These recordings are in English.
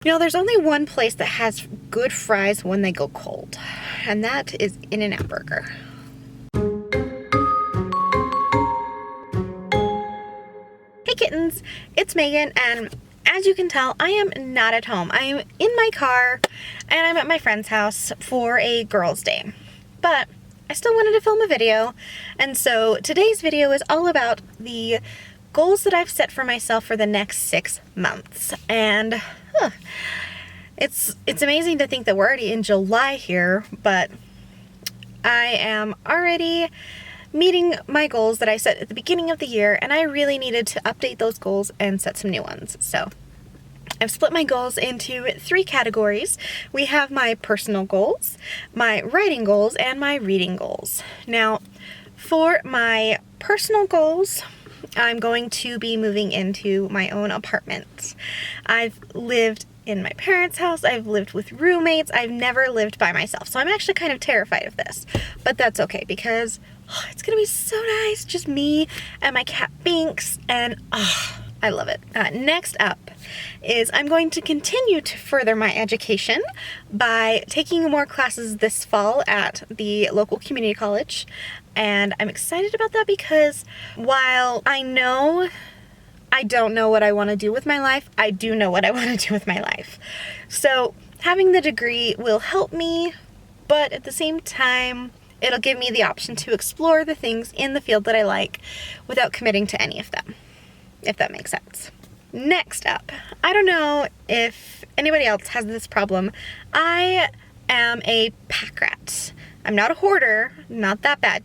You know, there's only one place that has good fries when they go cold, and that is In-N-Out Burger. Hey kittens, it's Megan, and as you can tell, I am not at home. I am in my car, and I'm at my friend's house for a girls' day. But I still wanted to film a video, and so today's video is all about the goals that I've set for myself for the next 6 months. And it's amazing to think that we're already in July here, but I am already meeting my goals that I set at the beginning of the year, and I really needed to update those goals and set some new ones. So I've split my goals into 3 categories. We have my personal goals, my writing goals, and my reading goals. Now, for my personal goals, I'm going to be moving into my own apartment. I've lived in my parents' house, I've lived with roommates, I've never lived by myself. So I'm actually kind of terrified of this, but that's okay because it's gonna be so nice, just me and my cat Binks, and I love it. Next up is I'm going to continue to further my education by taking more classes this fall at the local community college. And I'm excited about that because while I don't know what I want to do with my life, I do know what I want to do with my life. So having the degree will help me, but at the same time, it'll give me the option to explore the things in the field that I like without committing to any of them, if that makes sense. Next up, I don't know if anybody else has this problem. I am a pack rat. I'm not a hoarder, not that bad,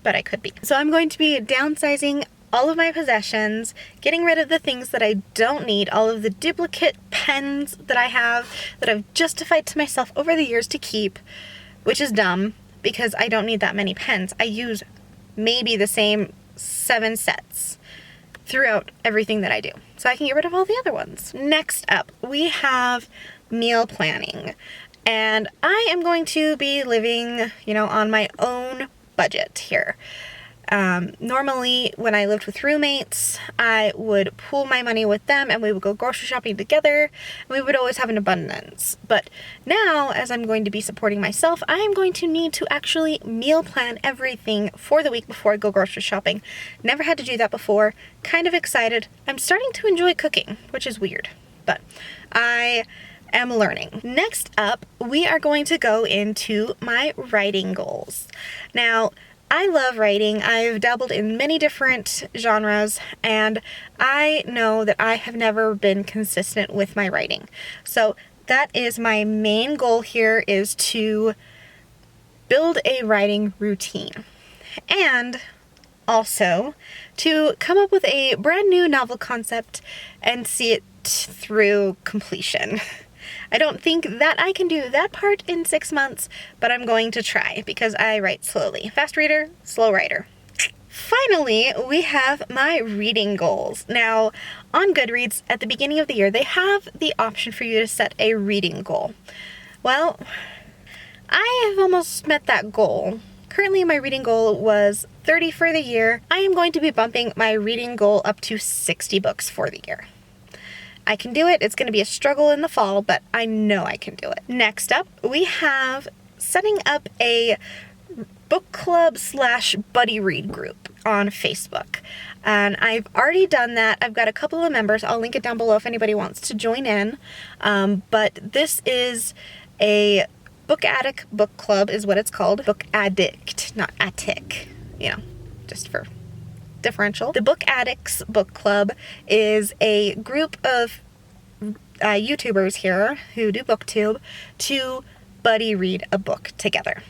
but I could be. So I'm going to be downsizing all of my possessions, getting rid of the things that I don't need, all of the duplicate pens that I have that I've justified to myself over the years to keep, which is dumb because I don't need that many pens. I use maybe the same 7 sets throughout everything that I do. So I can get rid of all the other ones. Next up, we have meal planning. And I am going to be living, on my own budget here. Normally, when I lived with roommates, I would pool my money with them and we would go grocery shopping together. And we would always have an abundance. But now, as I'm going to be supporting myself, I am going to need to actually meal plan everything for the week before I go grocery shopping. Never had to do that before. Kind of excited. I'm starting to enjoy cooking, which is weird. But I am learning. Next up, we are going to go into my writing goals. Now, I love writing. I've dabbled in many different genres, and I know that I have never been consistent with my writing. So that is my main goal here, is to build a writing routine. And also to come up with a brand new novel concept and see it through completion. I don't think that I can do that part in 6 months, but I'm going to try because I write slowly. Fast reader, slow writer. Finally, we have my reading goals. Now, on Goodreads, at the beginning of the year, they have the option for you to set a reading goal. Well, I have almost met that goal. Currently, my reading goal was 30 for the year. I am going to be bumping my reading goal up to 60 books for the year. I can do it. It's going to be a struggle in the fall, but I know I can do it. Next up, we have setting up a book club / buddy read group on Facebook. And I've already done that. I've got a couple of members. I'll link it down below if anybody wants to join in. But this is a Book Addict book club is what it's called. Book Addict, not attic, just for differential. The Book Addicts Book Club is a group of YouTubers here who do booktube to buddy read a book together.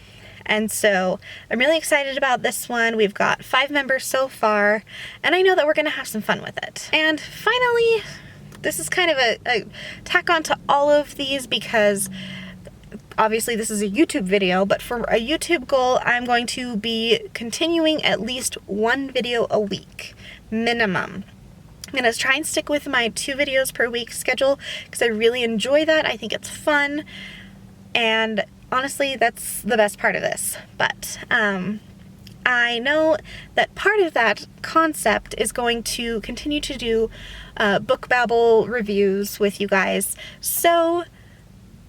And so I'm really excited about this one. We've got 5 members so far, and I know that we're going to have some fun with it. And finally, this is kind of a tack on to all of these because obviously this is a YouTube video, but for a YouTube goal, I'm going to be continuing at least 1 video a week, minimum. I'm going to try and stick with my 2 videos per week schedule because I really enjoy that. I think it's fun, and honestly, that's the best part of this. But I know that part of that concept is going to continue to do book babble reviews with you guys. So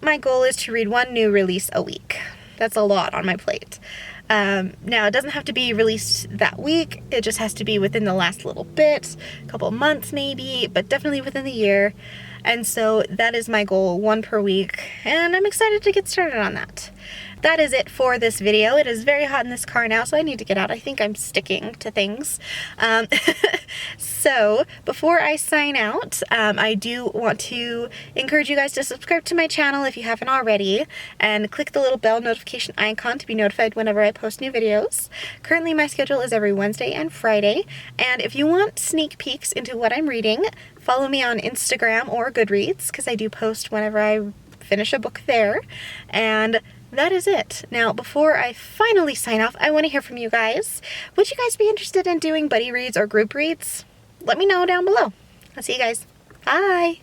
my goal is to read one new release a week. That's a lot on my plate. Now, it doesn't have to be released that week. It just has to be within the last little bit, a couple months maybe, but definitely within the year. And so that is my goal, one per week, and I'm excited to get started on that. That is it for this video. It is very hot in this car now, so I need to get out. I think I'm sticking to things. So before I sign out, I do want to encourage you guys to subscribe to my channel if you haven't already, and click the little bell notification icon to be notified whenever I post new videos. Currently my schedule is every Wednesday and Friday, and if you want sneak peeks into what I'm reading, follow me on Instagram or Goodreads, because I do post whenever I finish a book there. And that is it. Now, before I finally sign off, I want to hear from you guys. Would you guys be interested in doing buddy reads or group reads? Let me know down below. I'll see you guys. Bye!